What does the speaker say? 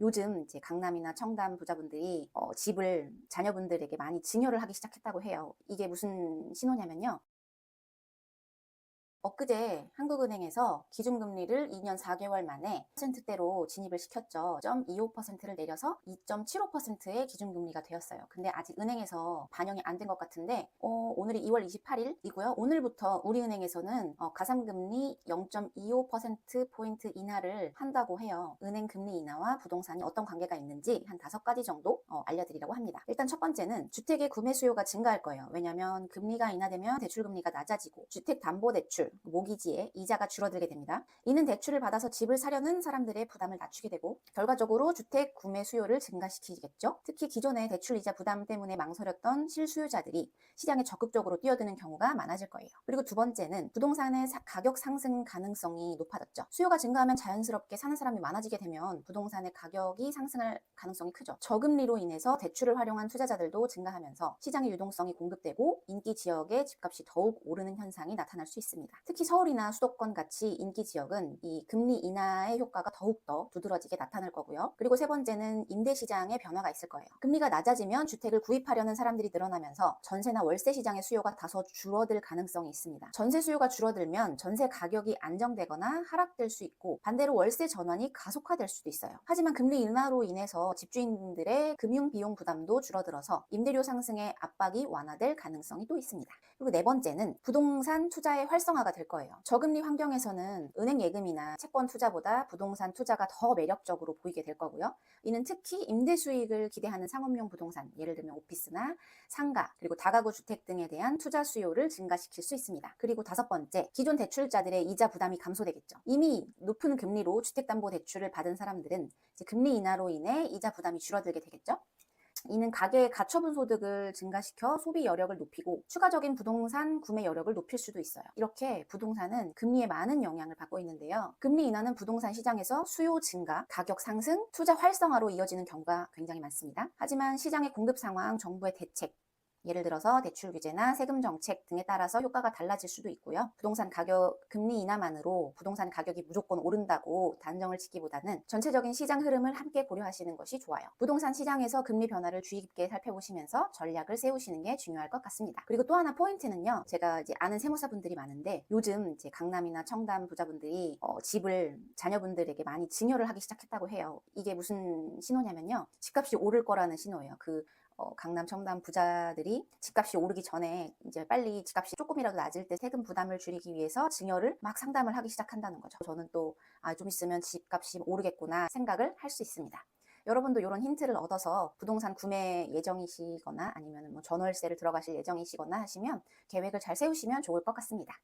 요즘 이제 강남이나 청담 부자분들이 집을 자녀분들에게 많이 증여를 하기 시작했다고 해요. 이게 무슨 신호냐면요. 엊그제 한국은행에서 기준금리를 2년 4개월 만에 %대로 진입을 시켰죠. 0.25%를 내려서 2.75%의 기준금리가 되었어요. 근데 아직 은행에서 반영이 안 된 것 같은데 오늘이 2월 28일이고요. 오늘부터 우리은행에서는 가산금리 0.25%포인트 인하를 한다고 해요. 은행 금리 인하와 부동산이 어떤 관계가 있는지 한 5가지 정도 알려드리려고 합니다. 일단 첫 번째는 주택의 구매 수요가 증가할 거예요. 왜냐하면 금리가 인하되면 대출금리가 낮아지고 주택담보대출, 모기지에 이자가 줄어들게 됩니다. 이는 대출을 받아서 집을 사려는 사람들의 부담을 낮추게 되고 결과적으로 주택 구매 수요를 증가시키겠죠. 특히 기존의 대출 이자 부담 때문에 망설였던 실수요자들이 시장에 적극적으로 뛰어드는 경우가 많아질 거예요. 그리고 두 번째는 부동산의 가격 상승 가능성이 높아졌죠. 수요가 증가하면 자연스럽게 사는 사람이 많아지게 되면 부동산의 가격이 상승할 가능성이 크죠. 저금리로 인해서 대출을 활용한 투자자들도 증가하면서 시장의 유동성이 공급되고 인기 지역의 집값이 더욱 오르는 현상이 나타날 수 있습니다. 특히 서울이나 수도권 같이 인기 지역은 이 금리 인하의 효과가 더욱더 두드러지게 나타날 거고요. 그리고 세 번째는 임대 시장의 변화가 있을 거예요. 금리가 낮아지면 주택을 구입하려는 사람들이 늘어나면서 전세나 월세 시장의 수요가 다소 줄어들 가능성이 있습니다. 전세 수요가 줄어들면 전세 가격이 안정되거나 하락될 수 있고 반대로 월세 전환이 가속화될 수도 있어요. 하지만 금리 인하로 인해서 집주인들의 금융 비용 부담도 줄어들어서 임대료 상승의 압박이 완화될 가능성이 또 있습니다. 그리고 네 번째는 부동산 투자의 활성화가 될 거예요. 저금리 환경에서는 은행 예금이나 채권 투자보다 부동산 투자가 더 매력적으로 보이게 될 거고요. 이는 특히 임대 수익을 기대하는 상업용 부동산, 예를 들면 오피스나 상가, 그리고 다가구 주택 등에 대한 투자 수요를 증가시킬 수 있습니다. 그리고 다섯 번째, 기존 대출자들의 이자 부담이 감소되겠죠. 이미 높은 금리로 주택담보대출을 받은 사람들은 이제 금리 인하로 인해 이자 부담이 줄어들게 되겠죠. 이는 가계의 가처분 소득을 증가시켜 소비 여력을 높이고 추가적인 부동산 구매 여력을 높일 수도 있어요. 이렇게 부동산은 금리에 많은 영향을 받고 있는데요. 금리 인하는 부동산 시장에서 수요 증가, 가격 상승, 투자 활성화로 이어지는 경우가 굉장히 많습니다. 하지만 시장의 공급 상황, 정부의 대책, 예를 들어서 대출 규제나 세금 정책 등에 따라서 효과가 달라질 수도 있고요. 부동산 가격 금리 인하만으로 부동산 가격이 무조건 오른다고 단정을 짓기보다는 전체적인 시장 흐름을 함께 고려하시는 것이 좋아요. 부동산 시장에서 금리 변화를 주의 깊게 살펴보시면서 전략을 세우시는 게 중요할 것 같습니다. 그리고 또 하나 포인트는요. 제가 이제 아는 세무사분들이 많은데 요즘 이제 강남이나 청담 부자분들이 집을 자녀분들에게 많이 증여를 하기 시작했다고 해요. 이게 무슨 신호냐면요. 집값이 오를 거라는 신호예요. 강남, 청담 부자들이 집값이 오르기 전에 이제 빨리 집값이 조금이라도 낮을 때 세금 부담을 줄이기 위해서 증여를 막 상담을 하기 시작한다는 거죠. 저는 또 좀 있으면 집값이 오르겠구나 생각을 할 수 있습니다. 여러분도 이런 힌트를 얻어서 부동산 구매 예정이시거나 아니면 뭐 전월세를 들어가실 예정이시거나 하시면 계획을 잘 세우시면 좋을 것 같습니다.